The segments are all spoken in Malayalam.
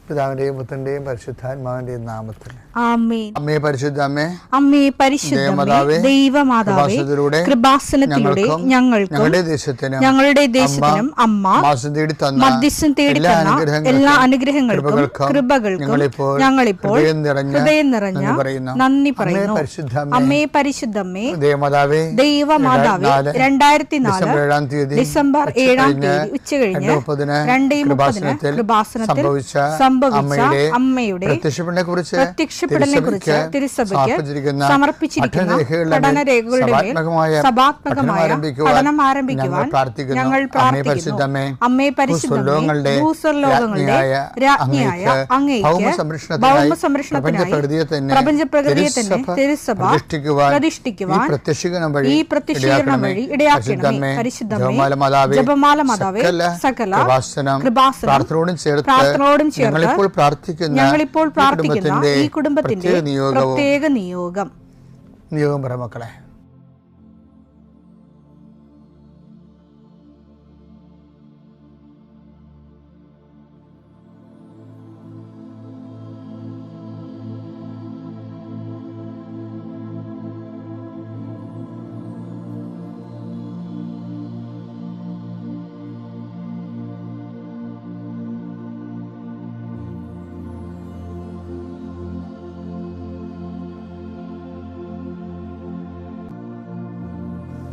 പിതാവിന്റെയും പുത്രന്റെയും പരിശുദ്ധാത്മാവിന്റെയും നാമത്തിൽ ആമേൻ. അമ്മേ പരിശുദ്ധ അമ്മേ, അമ്മേ പരിശുദ്ധമേ, ദൈവമാതാവേ, കൃപാസനത്തിലൂടെ ഞങ്ങൾക്കും ഞങ്ങളുടെ ദേശത്തിനും അമ്മ മധ്യസ്ഥം തേടി തന്ന എല്ലാ അനുഗ്രഹങ്ങൾക്കും കൃപകൾക്കും ഞങ്ങളിപ്പോൾ ഹൃദയം നിറഞ്ഞ നന്ദി പറയുന്നു. അമ്മേ പരിശുദ്ധമേ, ദൈവമാതാവേ, 2004 ഡിസംബർ 7 ഉച്ചകഴിഞ്ഞ് 2:30 കൃപാസനത്തിൽ സംഭവിച്ച അമ്മയുടെ പ്രത്യക്ഷപ്പെടലിനെക്കുറിച്ച് തിരുസഭയ്ക്ക് സമർപ്പിച്ചിരിക്കുന്ന പഠനരേഖകളുടെ മേൽ സഭാത്മകമായ പഠനം ആരംഭിക്കുവാൻ ഞങ്ങൾ പ്രാർത്ഥിക്കുന്നു. അമ്മേ പരിശുദ്ധമേ, ഭൂസ്വർലോകങ്ങളുടെ രാജ്ഞിയായ അങ്ങേയ്ക്ക് ഭൗമസംരക്ഷണത്തിനായി പ്രപഞ്ചപ്രകൃതിയെ തന്നെ തിരുസഭ പ്രതിഷ്ഠിക്കുവാൻ ഈ പ്രത്യക്ഷീകരണം വഴി ഇടയാക്കണമേ. പരിശുദ്ധമേ, ജപമാല മാതാവേ, സകല കൃപാസനം പ്രാർത്ഥനയോടും ചേർത്ത് ഞങ്ങളിപ്പോൾ പ്രാർത്ഥിക്കുന്ന ഈ കുടുംബത്തിന്റെ പ്രത്യേക നിയോഗം പറ മക്കളെ.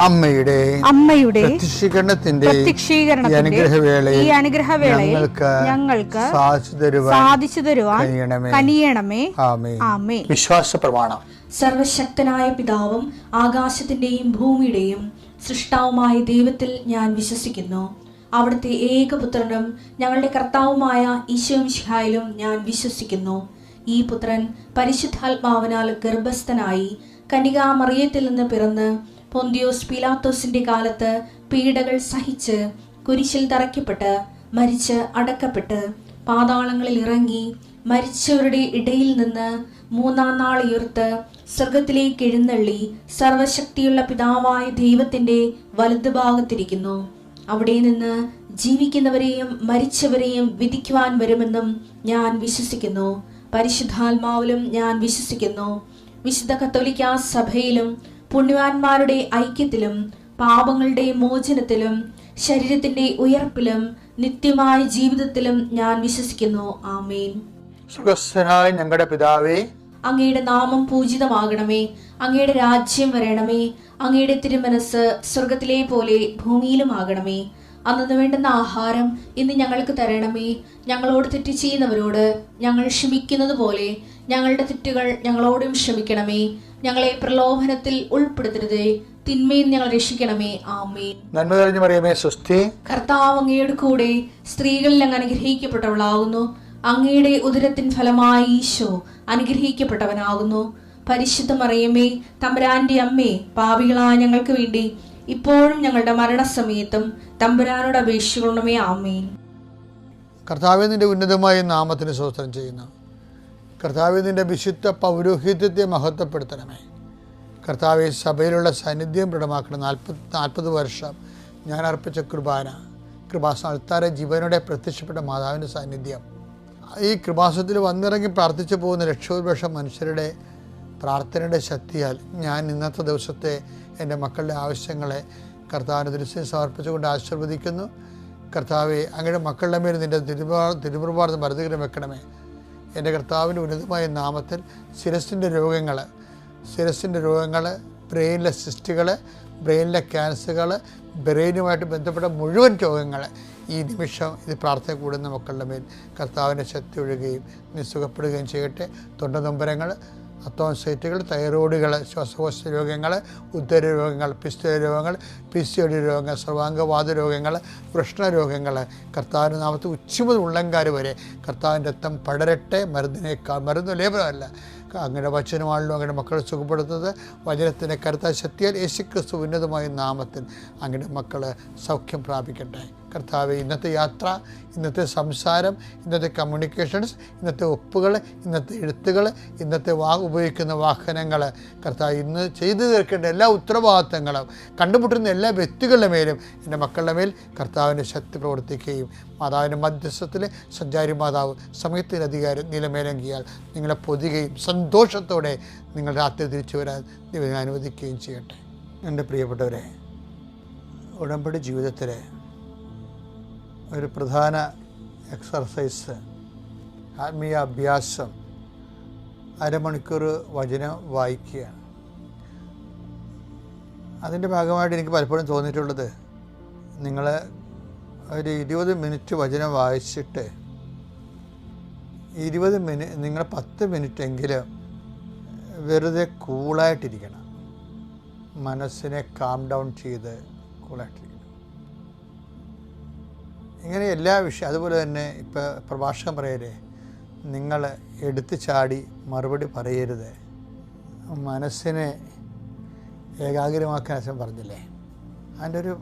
അമ്മയുടെ പ്രത്യക്ഷീകരണത്തിന്റെ ഈ അനുഗ്രഹവേളയിൽ ഞങ്ങൾക്ക് സാധിച്ചു തരുവാൻ കനിയണമേ. ആമേൻ. വിശ്വാസ പ്രമാണം. സർവശക്തനായ പിതാവും ആകാശത്തിന്റെയും ഭൂമിയുടെയും സൃഷ്ടാവുമായ ദൈവത്തിൽ ഞാൻ വിശ്വസിക്കുന്നു. അവിടുത്തെ ഏകപുത്രനും ഞങ്ങളുടെ കർത്താവുമായ ഈശോമിശിഹായിലും ഞാൻ വിശ്വസിക്കുന്നു. ഈ പുത്രൻ പരിശുദ്ധാത്മാവിനാൽ ഗർഭസ്ഥനായി കന്യകാമറിയത്തിൽ നിന്ന് പിറന്ന് പൊന്തിയോസ് പീലാത്തോസിന്റെ കാലത്ത് പീഡകൾ സഹിച്ച് കുരിശിൽ തറയ്ക്കപ്പെട്ട് മരിച്ച് അടക്കപ്പെട്ട് പാതാളങ്ങളിൽ ഇറങ്ങി മരിച്ചവരുടെ ഇടയിൽ നിന്ന് 3-ാം നാൾ ഉയർത്ത് സ്വർഗത്തിലേക്ക് എഴുന്നള്ളി സർവശക്തിയുള്ള പിതാവായ ദൈവത്തിന്റെ വലതുഭാഗത്തിരിക്കുന്നു. അവിടെ നിന്ന് ജീവിക്കുന്നവരെയും മരിച്ചവരെയും വിധിക്കുവാൻ വരുമെന്നും ഞാൻ വിശ്വസിക്കുന്നു. പരിശുദ്ധാത്മാവിലും ഞാൻ വിശ്വസിക്കുന്നു. വിശുദ്ധ കത്തോലിക്കാ സഭയിലും പുണ്യവാന്മാരുടെ ഐക്യത്തിലും പാപങ്ങളുടെ മോചനത്തിലും ശരീരത്തിന്റെ ഉയർപ്പിലും നിത്യമായ ജീവിതത്തിലും ഞാൻ വിശ്വസിക്കുന്നു. ആമേൻ. സ്വർഗ്ഗസ്ഥനായ ഞങ്ങളുടെ പിതാവേ, അങ്ങയുടെ നാമം പൂജിതമാകണമേ. അങ്ങയുടെ രാജ്യം വരണമേ. അങ്ങയുടെ തിരുമനസ് സ്വർഗത്തിലെ പോലെ ഭൂമിയിലും ആകണമേ. അന്നു വേണ്ടുന്ന ആഹാരം ഇന്ന് ഞങ്ങൾക്ക് തരണമേ. ഞങ്ങളോട് തെറ്റ് ചെയ്യുന്നവരോട് ഞങ്ങൾ ക്ഷമിക്കുന്നത് പോലെ ഞങ്ങളുടെ തെറ്റുകൾ ഞങ്ങളോടും ക്ഷമിക്കണമേ. ഞങ്ങളെ പ്രലോഭനത്തിൽ ഉൾപ്പെടുത്തരുതേ, തിന്മയിൽ ഞങ്ങൾ രക്ഷിക്കണമേ. ആമേൻ. നന്മ നിറഞ്ഞ മറിയമേ, സ്വസ്തി. കർത്താവ് അങ്ങയുടെ കൂടെ സ്ത്രീകളിൽ അങ്ങ് അനുഗ്രഹിക്കപ്പെട്ടവളാകുന്നു. അങ്ങയുടെ ഉദരത്തിൻ ഫലമായി ഈശോ അനുഗ്രഹിക്കപ്പെട്ടവനാകുന്നു. പരിശുദ്ധ മറിയമേ, തമ്പുരാന്റെ അമ്മേ, പാപികളായ ഞങ്ങൾക്ക് വേണ്ടി ഇപ്പോഴും ഞങ്ങളുടെ മരണസമയത്തും തമ്പുരാനോട് അപേക്ഷിക്കണമേ. ആമേൻ. കർത്താവേ, നിന്റെ ഉന്നതമായ നാമത്തിന് സ്തോത്രം ചെയ്യുന്നു. കർത്താവേ, നിന്റെ വിശുദ്ധ പൗരോഹിത്യത്തെ മഹത്വപ്പെടുത്തണമേ. കർത്താവേ, സഭയിലുള്ള സാന്നിധ്യം ദൃഢമാക്കണം. 40 വർഷം ഞാൻ അർപ്പിച്ച കൃപാസന അൾത്താരെ ജീവനോടെ പ്രത്യക്ഷപ്പെട്ട മാതാവിൻ്റെ സാന്നിധ്യം ഈ കൃപാസനത്തിൽ വന്നിറങ്ങി പ്രാർത്ഥിച്ചു പോകുന്ന ലക്ഷോപലക്ഷം മനുഷ്യരുടെ പ്രാർത്ഥനയുടെ ശക്തിയാൽ ഞാൻ ഇന്നത്തെ ദിവസത്തെ എൻ്റെ മക്കളുടെ ആവശ്യങ്ങളെ കർത്താവിൻ്റെ ദൃശ്യം സമർപ്പിച്ചുകൊണ്ട് ആശീർവദിക്കുന്നു. കർത്താവെ, അങ്ങയുടെ മക്കളുടെ മേൽ നിൻ്റെ തിരുമുറുപാട് മരുന്നുകരം വെക്കണമേ. എൻ്റെ കർത്താവിൻ്റെ ഉന്നതമായ നാമത്തിൽ ശിരസിൻ്റെ രോഗങ്ങൾ, ബ്രെയിനിലെ സിസ്റ്റുകൾ, ബ്രെയിനിലെ ക്യാൻസറുകൾ, ബ്രെയിനുമായിട്ട് ബന്ധപ്പെട്ട മുഴുവൻ രോഗങ്ങൾ ഈ നിമിഷം ഇത് പ്രാർത്ഥന കൂടുന്ന മക്കളുടെ മേൽ കർത്താവിൻ്റെ ശക്തി ഒഴുകുകയും നീ സുഖപ്പെടുകയും ചെയ്യട്ടെ. തൊണ്ടനൊമ്പരങ്ങൾ, അത്തോൺസൈറ്റുകൾ, തൈറോയിഡുകൾ, ശ്വാസകോശ രോഗങ്ങൾ, ഉദര രോഗങ്ങൾ, പിസ്തുല രോഗങ്ങൾ, PCOD രോഗങ്ങൾ, സർവാംഗവാദ രോഗങ്ങൾ, വൃഷ്ണരോഗങ്ങൾ കർത്താവിൻ്റെ നാമത്തിൽ ഉച്ച മുതൽ ഉള്ളങ്കാര് വരെ കർത്താവിൻ്റെ രക്തം പടരട്ടെ. മരുന്ന് ലേപനമല്ല, അങ്ങയുടെ വചനമാണല്ലോ അങ്ങയുടെ മക്കളെ സുഖപ്പെടുത്തുന്നത്. വചനത്തിൻ്റെ കരുത്താൽ ശക്തിയാൽ യേശുക്രിസ്തു ഉന്നതമായ നാമത്തിൽ അങ്ങയുടെ മക്കൾ സൗഖ്യം പ്രാപിക്കട്ടെ. കർത്താവെ, ഇന്നത്തെ യാത്ര, ഇന്നത്തെ സംസാരം, ഇന്നത്തെ കമ്മ്യൂണിക്കേഷൻസ്, ഇന്നത്തെ ഒപ്പുകൾ, ഇന്നത്തെ എഴുത്തുകൾ, ഇന്നത്തെ ഉപയോഗിക്കുന്ന വാഹനങ്ങൾ, കർത്താവ് ഇന്ന് ചെയ്തു തീർക്കേണ്ട എല്ലാ ഉത്തരവാദിത്തങ്ങളും കണ്ടുമുട്ടുന്ന എല്ലാ വ്യക്തികളുടെ മേലും എൻ്റെ മക്കളുടെ മേൽ കർത്താവിൻ്റെ ശക്തി പ്രവർത്തിക്കുകയും മാതാവിൻ്റെ മധ്യസ്ഥത്തിൽ സഞ്ചാരി മാതാവ് സമയത്തിൻ്റെ അധികാരം നിലമേലങ്കിയാൽ നിങ്ങളെ പൊതിയുകയും സന്തോഷത്തോടെ നിങ്ങൾ രാത്രി തിരിച്ചു വരാൻ ദൈവം അനുവദിക്കുകയും ചെയ്യട്ടെ. എൻ്റെ പ്രിയപ്പെട്ടവരെ, ഉടമ്പടി ജീവിതത്തിലെ ഒരു പ്രധാന എക്സർസൈസ്, ആത്മീയ അഭ്യാസം, അരമണിക്കൂർ വചനം വായിക്കുകയാണ്. അതിൻ്റെ ഭാഗമായിട്ട് എനിക്ക് പലപ്പോഴും തോന്നിയിട്ടുള്ളത്, നിങ്ങൾ ഒരു 20 മിനിറ്റ് വചനം വായിച്ചിട്ട് 20 മിനിറ്റ് നിങ്ങൾ 10 മിനിറ്റെങ്കിലും വെറുതെ കൂളായിട്ടിരിക്കണം. മനസ്സിനെ കാം ഡൗൺ ചെയ്ത് കൂളായിട്ടിരിക്കണം. ഇങ്ങനെ എല്ലാ വിഷയം. അതുപോലെ തന്നെ ഇപ്പോൾ പ്രഭാഷകൻ പറയരുത്, നിങ്ങൾ എടുത്തു ചാടി മറുപടി പറയരുത്, മനസ്സിനെ ഏകാഗ്രമാക്കാൻ അച്ഛൻ പറഞ്ഞില്ലേ. അതിൻ്റെ ഒരു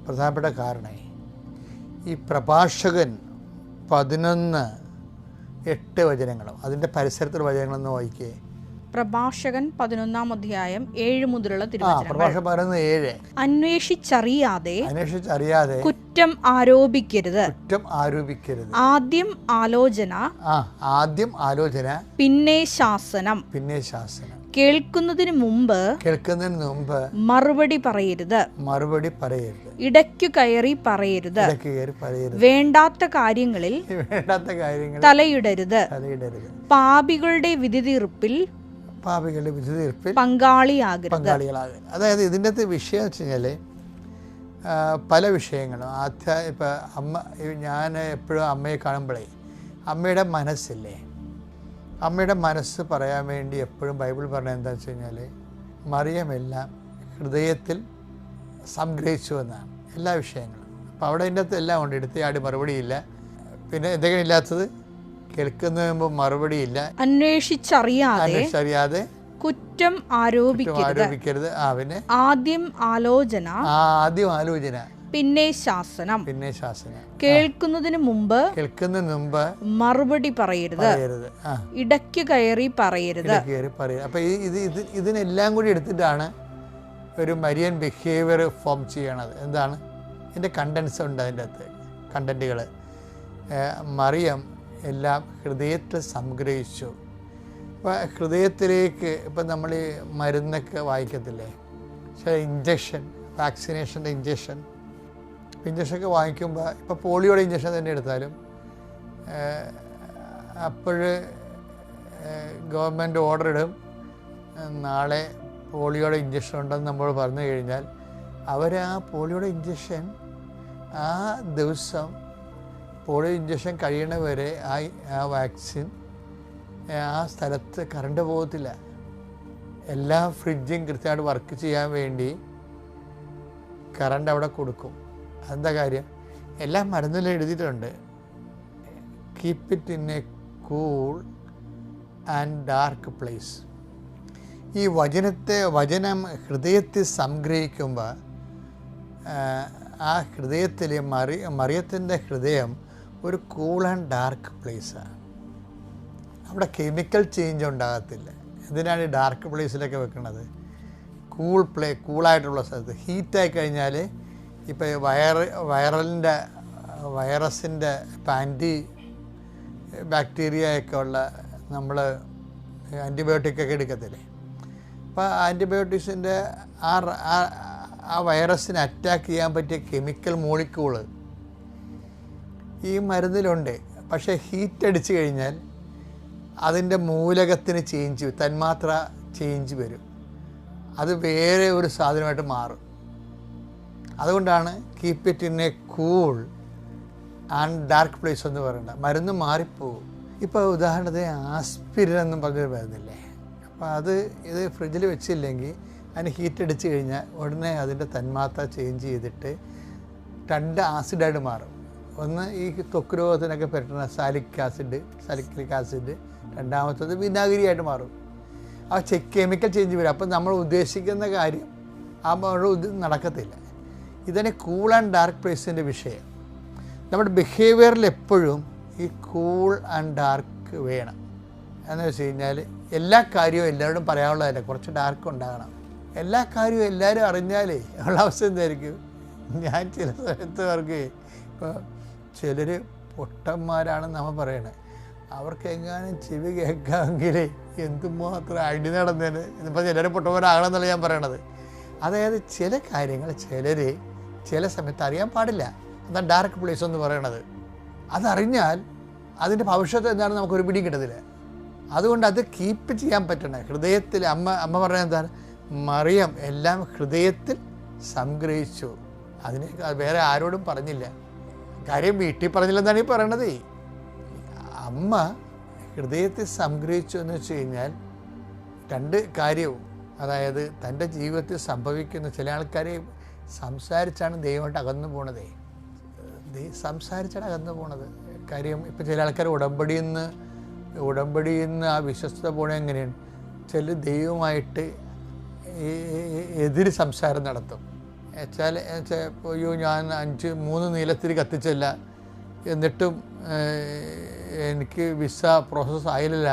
പ്രധാനപ്പെട്ട കാരണമായി ഈ പ്രഭാഷകൻ 11:8 വചനങ്ങളും അതിൻ്റെ പരിസരത്തുള്ള വചനങ്ങളൊന്ന് വായിക്കേ. പ്രഭാഷകൻ 11-ാം അധ്യായം 7 മുതലുള്ള തിരുവചനങ്ങൾ. പ്രഭാഷകൻ പറയുന്നത് 7. അന്വേഷിച്ചറിയാതെ കുറ്റം ആരോപിക്കരുത്. ആദ്യം ആലോചന പിന്നെ ശാസനം. കേൾക്കുന്നതിന് മുമ്പ് മറുപടി പറയരുത്. ഇടയ്ക്കു കയറി പറയരുത്. വേണ്ടാത്ത കാര്യങ്ങളിൽ തലയിടരുത്. പാപികളുടെ വിധിതീർപ്പിൽ പങ്കാളിയാകരുത്. അതായത് ഇതിൻ്റെ അകത്ത് വിഷയം വെച്ച് കഴിഞ്ഞാൽ പല വിഷയങ്ങളും. ഇപ്പം ഞാൻ എപ്പോഴും അമ്മയെ കാണുമ്പോഴേ അമ്മയുടെ മനസ്സില്ലേ, അമ്മയുടെ മനസ്സ് പറയാൻ വേണ്ടി എപ്പോഴും ബൈബിൾ പറഞ്ഞത് എന്താണെന്ന് വെച്ച് കഴിഞ്ഞാൽ, മറിയമെല്ലാം ഹൃദയത്തിൽ സംഗ്രഹിച്ചു എന്നാണ് എല്ലാ വിഷയങ്ങളും. അപ്പോൾ അവിടെ അതിൻ്റെ അകത്ത് എല്ലാം ഉണ്ട്. എടുത്തയാടി മറുപടിയില്ല. പിന്നെ എന്തെങ്കിലും ഇല്ലാത്തത്, കേൾക്കുന്നതിന് മുമ്പ് മറുപടിയില്ല. അന്വേഷിച്ചറിയാതെ കുറ്റം ആരോപിക്കരുത്. പിന്നെ ആദ്യം ആലോചന പിന്നെ ശാസനം. കേൾക്കുന്നതിന് മുമ്പ് മറുപടി പറയരുത്. ഇടയ്ക്ക് കയറി പറയരുത്. അപ്പൊ ഇതിനെല്ലാം കൂടി എടുത്തിട്ടാണ് ഒരു മരിയൻ ബിഹേവിയർ ഫോം ചെയ്യണത്. എന്താണ് ഇതിൻ്റെ കണ്ടൻസ് ഉണ്ട്, അതിൻ്റെ അകത്ത് കണ്ടന്റുകൾ. മറിയം എല്ലാം ഹൃദയത്തിൽ സംഗ്രഹിച്ചു. അപ്പോൾ ഹൃദയത്തിലേക്ക് ഇപ്പം നമ്മൾ ഈ മരുന്നൊക്കെ വായിക്കത്തില്ലേ, പക്ഷേ ഇഞ്ചക്ഷൻ, വാക്സിനേഷൻ്റെ ഇഞ്ചക്ഷനൊക്കെ വാങ്ങിക്കുമ്പോൾ ഇപ്പോൾ പോളിയോയുടെ ഇഞ്ചക്ഷൻ തന്നെ എടുത്താലും അപ്പോൾ ഗവൺമെൻറ് ഓർഡർ ഇടും, നാളെ പോളിയോയുടെ ഇഞ്ചക്ഷൻ ഉണ്ടെന്ന് നമ്മൾ പറഞ്ഞു കഴിഞ്ഞാൽ അവർ ആ പോളിയോയുടെ ഇഞ്ചക്ഷൻ ആ ദിവസം പോളിയോ ഇഞ്ചക്ഷൻ കഴിയണവരെ ആ വാക്സിൻ ആ സ്ഥലത്ത് കറണ്ട് പോകത്തില്ല. എല്ലാ ഫ്രിഡ്ജും കൃത്യമായിട്ട് വർക്ക് ചെയ്യാൻ വേണ്ടി കറണ്ട് അവിടെ കൊടുക്കും. അതെന്താ കാര്യം? എല്ലാ മരുന്നിലും എഴുതിയിട്ടുണ്ട്, keep it in A cool and dark place. ഈ വചനം ഹൃദയത്തിൽ സംഗ്രഹിക്കുമ്പോൾ ആ ഹൃദയത്തിൽ മറിയത്തിൻ്റെ ഹൃദയം ഒരു കൂൾ ആൻഡ് ഡാർക്ക് പ്ലേസാണ്. അവിടെ കെമിക്കൽ ചേഞ്ച് ഉണ്ടാകത്തില്ല. എന്തിനാണ് ഈ ഡാർക്ക് പ്ലേസിലൊക്കെ വെക്കുന്നത്? കൂളായിട്ടുള്ള സ്ഥലത്ത്. ഹീറ്റായി കഴിഞ്ഞാൽ ഇപ്പോൾ വൈറസിൻ്റെ ആൻറ്റി ബാക്ടീരിയയൊക്കെ ഉള്ള നമ്മൾ ആൻറ്റിബയോട്ടിക്കൊക്കെ എടുക്കത്തില്ലേ, അപ്പോൾ ആൻറ്റിബയോട്ടിക്സിൻ്റെ ആ വൈറസിനെ അറ്റാക്ക് ചെയ്യാൻ പറ്റിയ കെമിക്കൽ മോളിക്യൂള് ഈ മരുന്നിലുണ്ട്. പക്ഷേ ഹീറ്റ് അടിച്ചു കഴിഞ്ഞാൽ അതിൻ്റെ മൂലകത്തിന് തന്മാത്ര ചേഞ്ച് വരും. അത് വേറെ ഒരു സാധനമായിട്ട് മാറും. അതുകൊണ്ടാണ് keep it in A cool and dark place എന്ന് പറയുന്നത്. മരുന്ന് മാറിപ്പോവും. ഇപ്പോൾ ഉദാഹരണത്തിന് ആസ്പിരിൻ എന്നും പറഞ്ഞൊരു മരുന്നില്ലേ, അപ്പോൾ ഇത് ഫ്രിഡ്ജിൽ വെച്ചില്ലെങ്കിൽ അതിന് ഹീറ്റ് അടിച്ചു കഴിഞ്ഞാൽ ഉടനെ അതിൻ്റെ തന്മാത്ര ചേഞ്ച് ചെയ്തിട്ട് 2 ആസിഡായിട്ട് മാറും. ഒന്ന് ഈ ത്വക്ക് രോഗത്തിനൊക്കെ പറ്റുന്ന സാലിക് ആസിഡ്, രണ്ടാമത്തത് വിനാഗിരിയായിട്ട് മാറും. ആ കെമിക്കൽ ചേഞ്ച് വരും. അപ്പം നമ്മൾ ഉദ്ദേശിക്കുന്ന കാര്യം ആ നടക്കത്തില്ല. ഇതാണ് കൂൾ ആൻഡ് ഡാർക്ക് പ്ലേസിൻ്റെ വിഷയം. നമ്മുടെ ബിഹേവിയറിൽ എപ്പോഴും ഈ കൂൾ ആൻഡ് ഡാർക്ക് വേണം. എന്ന് വെച്ച് കഴിഞ്ഞാൽ എല്ലാ കാര്യവും എല്ലാവരോടും പറയാനുള്ളതല്ല, കുറച്ച് ഡാർക്ക് ഉണ്ടാകണം. എല്ലാ കാര്യവും എല്ലാവരും അറിഞ്ഞാലേ ഉള്ള അവസ്ഥ എന്തായിരിക്കും? ഞാൻ ചില സമയത്ത് അവർക്ക് ഇപ്പോൾ ചിലർ പൊട്ടന്മാരാണെന്ന് നമ്മൾ പറയണേ, അവർക്ക് എങ്ങാനും ചെവി കേൾക്കാമെങ്കിൽ എന്തുമാത്രം അടി നടന്നേന്. ഇതിപ്പോൾ ചിലർ പൊട്ടന്മാരാകണമെന്നല്ല ഞാൻ പറയണത്. അതായത് ചില കാര്യങ്ങൾ ചില സമയത്ത് അറിയാൻ പാടില്ല. അതാണ് ഡാർക്ക് പ്ലേസ് എന്ന് പറയണത്. അതറിഞ്ഞാൽ അതിൻ്റെ ഭവിഷ്യത്ത് എന്താണെന്ന് നമുക്കൊരു പിടിയും കിട്ടത്തില്ല. അതുകൊണ്ട് അത് കീപ്പ് ചെയ്യാൻ പറ്റണേ ഹൃദയത്തിൽ. അമ്മ പറഞ്ഞത് എന്താണ്? മറിയം എല്ലാം ഹൃദയത്തിൽ സംഗ്രഹിച്ചു. അതിനെ വേറെ ആരോടും പറഞ്ഞില്ല. കാര്യം വീട്ടിൽ പറഞ്ഞില്ലെന്നാണ് ഈ പറയണത്. അമ്മ ഹൃദയത്തിൽ സംഗ്രഹിച്ചു എന്ന് വെച്ച് കഴിഞ്ഞാൽ രണ്ട് കാര്യവും, അതായത് തൻ്റെ ജീവിതത്തിൽ സംഭവിക്കുന്ന ചില ആൾക്കാരെ സംസാരിച്ചാണ് ദൈവമായിട്ട് അകന്നു പോണത്. സംസാരിച്ചാണ് അകന്നു പോണത്. കാര്യം ഇപ്പം ചില ആൾക്കാർ ഉടമ്പടിയിൽ നിന്ന് ആ വിശ്വസ്തത പോണ എങ്ങനെയാണ്? ചില ദൈവമായിട്ട് എതിര് സംസാരം നടത്തും. വെച്ചാൽ അയ്യോ ഞാൻ 3 നീലത്തിരി കത്തിച്ചില്ല, എന്നിട്ടും എനിക്ക് വിസ പ്രോസസ്സ് ആയില്ല,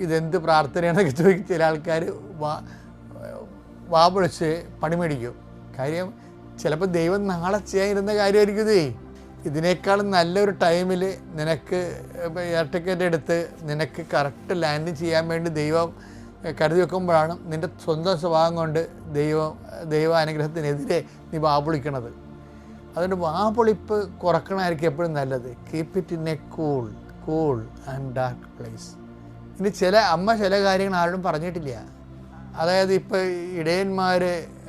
ഇതെന്ത് പ്രാർത്ഥനയാണെന്നൊക്കെ ചോദിക്കും. ചില ആൾക്കാർ വാ പൊളിച്ച് പണി മേടിക്കും. കാര്യം ചിലപ്പോൾ ദൈവം നാളെ ചെയ്യാനിരുന്ന കാര്യമായിരിക്കും. ഇതിനേക്കാളും നല്ലൊരു ടൈമിൽ നിനക്ക് എയർ ടിക്കറ്റ് എടുത്ത് നിനക്ക് കറക്റ്റ് ലാൻഡ് ചെയ്യാൻ വേണ്ടി ദൈവം കരുതി വെക്കുമ്പോഴാണ് നിൻ്റെ സ്വന്തം സ്വഭാവം കൊണ്ട് ദൈവ അനുഗ്രഹത്തിനെതിരെ നീ വാപൊളിക്കണത്. അതുകൊണ്ട് വാപൊളിപ്പ് കുറക്കണമായിരിക്കും എപ്പോഴും നല്ലത്. Keep it in A cool and dark place. ഇനി ചില കാര്യങ്ങൾ ആരോടും പറഞ്ഞിട്ടില്ല. അതായത് ഇപ്പോൾ ഇടയന്മാർ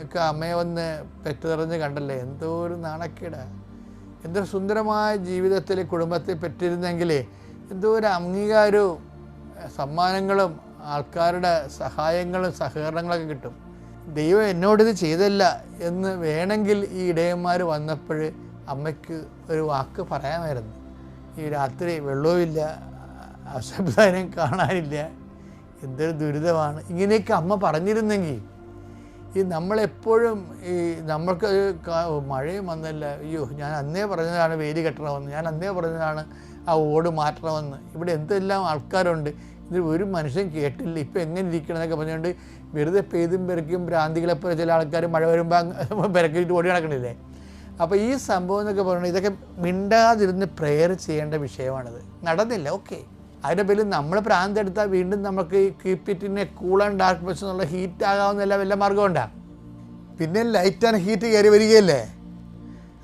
ഒക്കെ അമ്മയെ വന്ന് പെറ്റുനിറഞ്ഞ് കണ്ടല്ലേ, എന്തോ ഒരു നാണക്കേടാ. എന്തൊരു സുന്ദരമായ ജീവിതത്തിൽ കുടുംബത്തിൽ പെറ്റിരുന്നെങ്കിൽ എന്തോ ഒരു അംഗീകാരവും സമ്മാനങ്ങളും ആൾക്കാരുടെ സഹായങ്ങളും സഹകരണങ്ങളൊക്കെ കിട്ടും. ദൈവം എന്നോടിത് ചെയ്തല്ല എന്ന് വേണമെങ്കിൽ ഈ ഇടയന്മാർ വന്നപ്പോൾ അമ്മയ്ക്ക് ഒരു വാക്ക് പറയാമായിരുന്നു. ഈ രാത്രി വെള്ളവുമില്ല, അശബ്ദാനം കാണാനില്ല, എന്തൊരു ദുരിതമാണ്, ഇങ്ങനെയൊക്കെ അമ്മ പറഞ്ഞിരുന്നെങ്കിൽ നമ്മളെപ്പോഴും നമ്മൾക്ക് മഴയും വന്നല്ല, അയ്യോ ഞാൻ അന്നേ പറഞ്ഞതാണ് വേലി കെട്ടണമെന്ന്, ഞാൻ അന്നേ പറഞ്ഞതാണ് ആ ഓട് മാറ്റണമെന്ന്, ഇവിടെ എന്തെല്ലാം ആൾക്കാരുണ്ട്, ഇത് ഒരു മനുഷ്യൻ കേട്ടില്ല, ഇപ്പം എങ്ങനെ ഇരിക്കണമെന്നൊക്കെ പറഞ്ഞുകൊണ്ട് വെറുതെ പെയ്തും പെരക്കും ഭ്രാന്തികളെപ്പോലെ ചില ആൾക്കാർ മഴ വരുമ്പോൾ പെരക്കിട്ട് ഓടി നടക്കണില്ലേ. അപ്പോൾ ഈ സംഭവം എന്നൊക്കെ പറയുന്നത് ഇതൊക്കെ മിണ്ടാതിരുന്ന് പ്രെയർ ചെയ്യേണ്ട വിഷയമാണിത്. നടന്നില്ല, ഓക്കെ. അതിൻ്റെ പേരിൽ നമ്മൾ പ്രാന്തെടുത്താൽ വീണ്ടും നമുക്ക് കീപ്പ് ഇറ്റിനെ കൂൾ ആൻഡ് ഡാർക്ക് പ്ലേസ് എന്നുള്ള ഹീറ്റ് ആകാവുന്ന വല്ല മാർഗം ഉണ്ടാകും. പിന്നെ ലൈറ്റ് ആൻഡ് ഹീറ്റ് കയറി വരികയല്ലേ,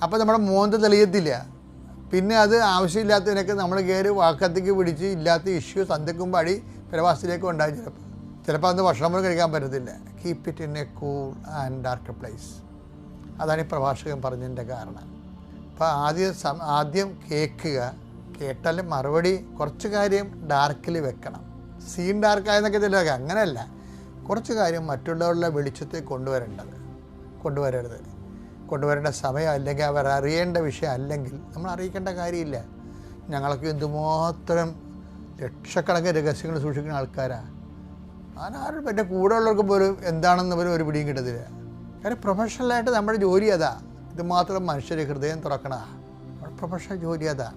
അപ്പോൾ നമ്മുടെ മോന്ത തെളിയത്തില്ല. പിന്നെ അത് ആവശ്യമില്ലാത്തതിനൊക്കെ നമ്മൾ കയറി വാക്കത്തേക്ക് പിടിച്ച് ഇല്ലാത്ത ഇഷ്യൂ സന്ധ്യക്കുമ്പോൾ അടി പ്രവാസത്തിലേക്ക് ഉണ്ടാകും. ചിലപ്പോൾ അന്ന് ഭക്ഷണം പോലും കഴിക്കാൻ പറ്റത്തില്ല. Keep it in A cool and dark place. അതാണ് ഈ പ്രഭാഷകൻ പറഞ്ഞതിൻ്റെ കാരണം. അപ്പോൾ ആദ്യം കേട്ടാലും മറുപടി കുറച്ച് കാര്യം ഡാർക്കിൽ വെക്കണം. സീൻ ഡാർക്കായെന്നൊക്കെ ചിലതൊക്കെ അങ്ങനെയല്ല, കുറച്ച് കാര്യം മറ്റുള്ളവരുടെ വെളിച്ചത്തെ കൊണ്ടുവരേണ്ട സമയം അല്ലെങ്കിൽ അവർ അറിയേണ്ട വിഷയം അല്ലെങ്കിൽ നമ്മൾ അറിയിക്കേണ്ട കാര്യമില്ല. ഞങ്ങൾക്ക് എന്തുമാത്രം ലക്ഷക്കണക്കിന് രഹസ്യങ്ങൾ സൂക്ഷിക്കുന്ന ആൾക്കാരാണ്. ആരും എൻ്റെ കൂടെ ഉള്ളവർക്ക് പോലും എന്താണെന്ന് പോലും ഒരു പിടിയും കിട്ടത്തില്ല. കാര്യം പ്രൊഫഷണലായിട്ട് നമ്മുടെ ജോലി അതാ. ഇതുമാത്രം മനുഷ്യരെ ഹൃദയം തുറക്കണ നമ്മുടെ പ്രൊഫഷണൽ ജോലി അതാ.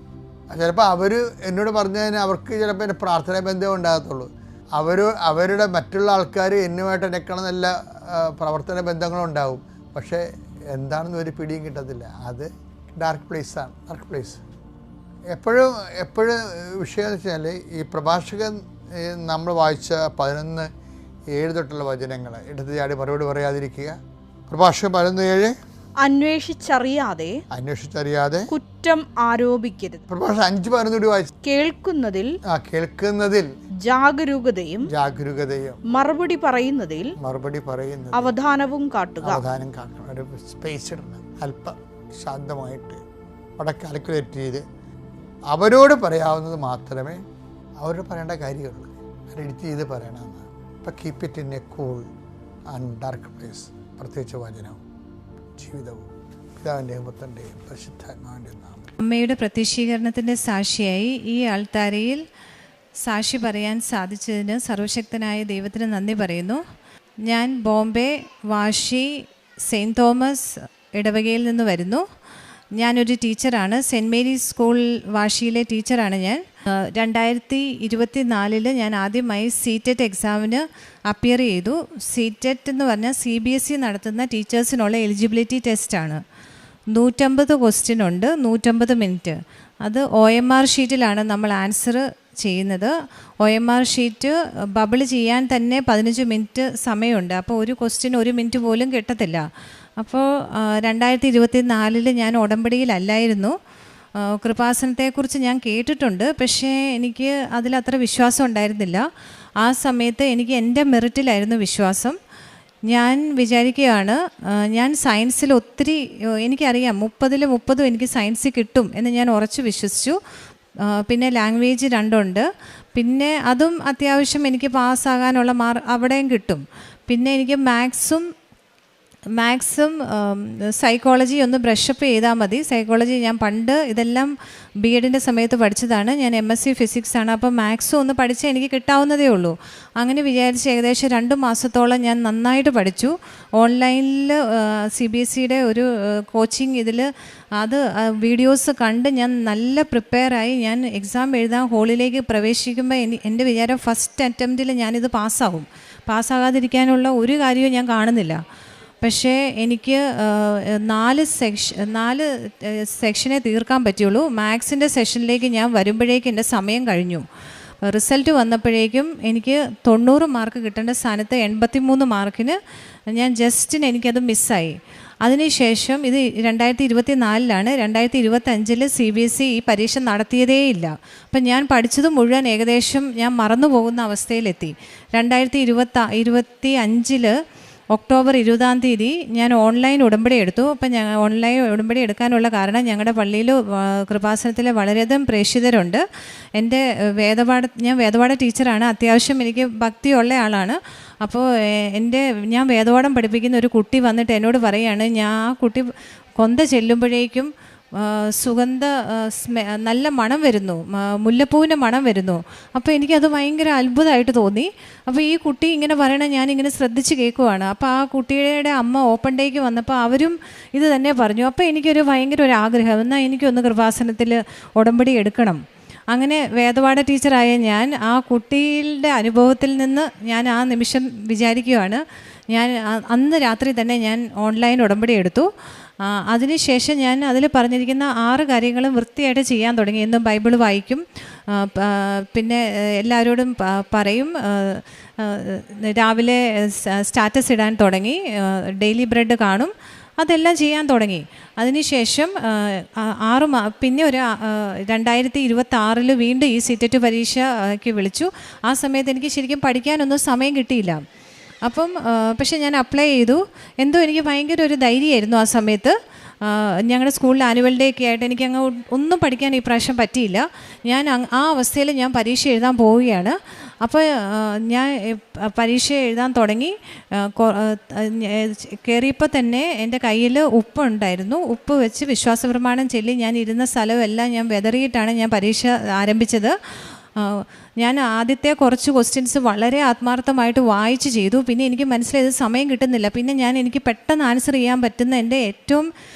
ചിലപ്പോൾ അവർ എന്നോട് പറഞ്ഞതിന് അവർക്ക് ചിലപ്പോൾ എൻ്റെ പ്രാർത്ഥനാ ബന്ധം ഉണ്ടാകത്തുള്ളൂ. അവരുടെ മറ്റുള്ള ആൾക്കാർ എന്നുമായിട്ട് എന്നെക്കണം നല്ല പ്രവർത്തന ബന്ധങ്ങളുണ്ടാവും. പക്ഷേ എന്താണെന്ന് ഒരു പിടിയും കിട്ടത്തില്ല. അത് ഡാർക്ക് പ്ലേസാണ്. ഡാർക്ക് പ്ലേസ് എപ്പോഴും വിഷയം എന്ന് വെച്ചാൽ ഈ പ്രഭാഷകൻ നമ്മൾ വായിച്ച 11:7 തൊട്ടുള്ള വചനങ്ങൾ എടുത്ത് ചാടി മറുപടി പറയാതിരിക്കുക. പ്രഭാഷകൻ 11:7 അന്വേഷിച്ചറിയാതെ കുറ്റം ആരോപിക്കരുത്. പ്രഭാഷകൻ 5:11 കൂടി വായിച്ചു. കേൾക്കുന്നതിൽ ജാഗരൂകതയും മറുപടി പറയുന്നതിൽ അവധാനം കാട്ടണം. ഒരു സ്പേസ് ഇടണം. അല്പം ശാന്തമായിട്ട് അവിടെ കാൽക്കുലേറ്റ് ചെയ്ത് അവരോട് പറയാവുന്നത് മാത്രമേ അവരോട് പറയേണ്ട കാര്യമുള്ളൂ. അത് എഡിറ്റ് ചെയ്ത് പറയണമെന്ന്. ഇപ്പം keep it in A cool and dark place. പ്രത്യേകിച്ച് വചനവും ജീവിതവും പിതാവിൻ്റെയും പുത്രൻ്റെയും പരിശുദ്ധാത്മാവിൻ്റെയും നാമം. അമ്മയുടെ പ്രത്യക്ഷീകരണത്തിൻ്റെ സാക്ഷിയായി ഈ ആൾത്താരയിൽ സാക്ഷി പറയാൻ സാധിച്ചതിന് സർവശക്തനായ ദൈവത്തിന് നന്ദി പറയുന്നു. ഞാൻ ബോംബെ, വാഷി, സെയിൻറ്റ് തോമസ് ഇടവകയിൽ നിന്ന് വരുന്നു. ഞാനൊരു ടീച്ചറാണ്. സെൻറ്റ് മേരീസ് സ്കൂൾ വാശിയിലെ ടീച്ചറാണ് ഞാൻ. 2024 ഞാൻ ആദ്യമായി CTET എക്സാമിന് അപ്പിയർ ചെയ്തു. CTET എന്ന് പറഞ്ഞാൽ CBSE നടത്തുന്ന ടീച്ചേഴ്സിനുള്ള എലിജിബിലിറ്റി ടെസ്റ്റാണ്. 150 ക്വസ്റ്റ്യൻ ഉണ്ട്, 150 മിനിറ്റ്. അത് OMR ഷീറ്റിലാണ് നമ്മൾ ആൻസർ ചെയ്യുന്നത്. OMR ഷീറ്റ് ബബിൾ ചെയ്യാൻ തന്നെ 15 മിനിറ്റ് സമയമുണ്ട്. അപ്പോൾ ഒരു ക്വസ്റ്റ്യൻ 1 മിനിറ്റ് പോലും കിട്ടത്തില്ല. അപ്പോൾ 2024 ഞാൻ ഉടമ്പടിയിലല്ലായിരുന്നു. കൃപാസനത്തെക്കുറിച്ച് ഞാൻ കേട്ടിട്ടുണ്ട്, പക്ഷേ എനിക്ക് അതിലത്ര വിശ്വാസം ഉണ്ടായിരുന്നില്ല. ആ സമയത്ത് എനിക്ക് എൻ്റെ മെറിറ്റിലായിരുന്നു വിശ്വാസം. ഞാൻ വിചാരിക്കുകയാണ്, ഞാൻ സയൻസിൽ ഒത്തിരി എനിക്കറിയാം, 30ൽ 30 എനിക്ക് സയൻസിൽ കിട്ടും എന്ന് ഞാൻ ഉറച്ചു വിശ്വസിച്ചു. പിന്നെ ലാംഗ്വേജ് 2 ഉണ്ട്. പിന്നെ അതും അത്യാവശ്യം എനിക്ക് പാസ്സാകാനുള്ള അവിടെയും കിട്ടും. പിന്നെ എനിക്ക് മാത്സും സൈക്കോളജി ഒന്ന് ബ്രഷപ്പ് ചെയ്താൽ മതി. സൈക്കോളജി ഞാൻ പണ്ട് ഇതെല്ലാം BEdൻ്റെ സമയത്ത് പഠിച്ചതാണ്. ഞാൻ MSc ഫിസിക്സ് ആണ്. അപ്പോൾ മാത്സും ഒന്ന് പഠിച്ചാൽ എനിക്ക് കിട്ടാവുന്നതേ ഉള്ളൂ. അങ്ങനെ വിചാരിച്ച് ഏകദേശം 2 മാസത്തോളം ഞാൻ നന്നായിട്ട് പഠിച്ചു. ഓൺലൈനിൽ CBSEയുടെ ഒരു കോച്ചിങ് ഇതിൽ അത് വീഡിയോസ് കണ്ട് ഞാൻ നല്ല പ്രിപ്പയറായി. ഞാൻ എക്സാം എഴുതാൻ ഹോളിലേക്ക് പ്രവേശിക്കുമ്പോൾ എൻ്റെ വിചാരം ഫസ്റ്റ് അറ്റംപ്റ്റിൽ ഞാനിത് പാസ്സാകാതിരിക്കാനുള്ള ഒരു കാര്യവും ഞാൻ കാണുന്നില്ല. പക്ഷേ എനിക്ക് 4 സെക്ഷനെ തീർക്കാൻ പറ്റുള്ളൂ. മാത്സിൻ്റെ സെഷനിലേക്ക് ഞാൻ വരുമ്പോഴേക്കും എൻ്റെ സമയം കഴിഞ്ഞു. റിസൾട്ട് വന്നപ്പോഴേക്കും എനിക്ക് 90 മാർക്ക് കിട്ടേണ്ട സ്ഥാനത്ത് 83 മാർക്കിന് എനിക്കത് മിസ്സായി. അതിനുശേഷം ഇത് 2024 2025 CBSE ഈ പരീക്ഷ നടത്തിയതേയില്ല. അപ്പം ഞാൻ പഠിച്ചത് മുഴുവൻ ഏകദേശം ഞാൻ മറന്നു പോകുന്ന അവസ്ഥയിലെത്തി. 2025 ഒക്ടോബർ 20 ഞാൻ ഓൺലൈൻ ഉടമ്പടി എടുത്തു. അപ്പം ഞാൻ ഓൺലൈൻ ഉടമ്പടി എടുക്കാനുള്ള കാരണം ഞങ്ങളുടെ പള്ളിയിൽ കൃപാസനത്തിൽ വളരെയധികം പ്രേക്ഷിതരുണ്ട്. ഞാൻ വേദപാഠ ടീച്ചറാണ്. അത്യാവശ്യം എനിക്ക് ഭക്തിയുള്ള ആളാണ്. അപ്പോൾ ഞാൻ വേദപാഠം പഠിപ്പിക്കുന്ന ഒരു കുട്ടി വന്നിട്ട് എന്നോട് പറയുകയാണ്, ആ കുട്ടി കൊന്ത ചെല്ലുമ്പോഴേക്കും നല്ല മണം വരുന്നു, മുല്ലപ്പൂവിൻ്റെ മണം വരുന്നു. അപ്പോൾ എനിക്കത് ഭയങ്കര അത്ഭുതമായിട്ട് തോന്നി. അപ്പോൾ ഈ കുട്ടി ഇങ്ങനെ പറയണത് ഞാനിങ്ങനെ ശ്രദ്ധിച്ച് കേൾക്കുവാണ്. അപ്പോൾ ആ കുട്ടിയുടെ അമ്മ ഓപ്പൺ ഡേക്ക് വന്നപ്പോൾ അവരും ഇത് തന്നെ പറഞ്ഞു. അപ്പോൾ എനിക്കൊരു ഭയങ്കര ഒരു ആഗ്രഹം, എന്നാൽ എനിക്കൊന്ന് കൃപാസനത്തിൽ ഉടമ്പടി എടുക്കണം. അങ്ങനെ വേദപാഠ ടീച്ചറായ ഞാൻ ആ കുട്ടിയുടെ അനുഭവത്തിൽ നിന്ന് ഞാൻ ആ നിമിഷം വിചാരിക്കുകയാണ്, ഞാൻ അന്ന് രാത്രി തന്നെ ഞാൻ ഓൺലൈൻ ഉടമ്പടി എടുത്തു. അതിനുശേഷം ഞാൻ അതിൽ പറഞ്ഞിരിക്കുന്ന 6 കാര്യങ്ങളും വൃത്തിയായിട്ട് ചെയ്യാൻ തുടങ്ങി. എന്നും ബൈബിൾ വായിക്കും, പിന്നെ എല്ലാവരോടും പറയും, രാവിലെ സ്റ്റാറ്റസ് ഇടാൻ തുടങ്ങി, ഡെയിലി ബ്രെഡ് കാണും, അതെല്ലാം ചെയ്യാൻ തുടങ്ങി. അതിനുശേഷം പിന്നെ ഒരു 2026 വീണ്ടും ഈ CTET പരീക്ഷയ്ക്ക് വിളിച്ചു. ആ സമയത്ത് എനിക്ക് ശരിക്കും പഠിക്കാനൊന്നും സമയം കിട്ടിയില്ല. അപ്പം പക്ഷേ ഞാൻ അപ്ലൈ ചെയ്തു. എന്തോ എനിക്ക് ഭയങ്കര ഒരു ധൈര്യമായിരുന്നു ആ സമയത്ത്. ഞങ്ങളുടെ സ്കൂളിൽ ആനുവൽ ഡേ ഒക്കെ ആയിട്ട് എനിക്ക് ഒന്നും പഠിക്കാൻ ഈ പ്രാവശ്യം പറ്റിയില്ല. ഞാൻ ആ അവസ്ഥയിൽ ഞാൻ പരീക്ഷ എഴുതാൻ പോവുകയാണ്. അപ്പോൾ ഞാൻ പരീക്ഷ എഴുതാൻ തുടങ്ങി. കയറിയപ്പോൾ തന്നെ എൻ്റെ കയ്യിൽ ഉപ്പുണ്ടായിരുന്നു. ഉപ്പ് വെച്ച് വിശ്വാസപ്രമാണം ചൊല്ലി ഞാൻ ഇരുന്ന സ്ഥലമെല്ലാം ഞാൻ വെതറിയിട്ടാണ് ഞാൻ പരീക്ഷ ആരംഭിച്ചത്. ഞാൻ ആദ്യത്തെ കുറച്ച് ക്വസ്റ്റ്യൻസ് വളരെ ആത്മാർത്ഥമായിട്ട് വായിച്ച് ചെയ്തു. പിന്നെ എനിക്ക് മനസ്സിലായത് സമയം കിട്ടുന്നില്ല. പിന്നെ എനിക്ക് പെട്ടെന്ന് ആൻസർ ചെയ്യാൻ പറ്റുന്ന എൻ്റെ ഏറ്റവും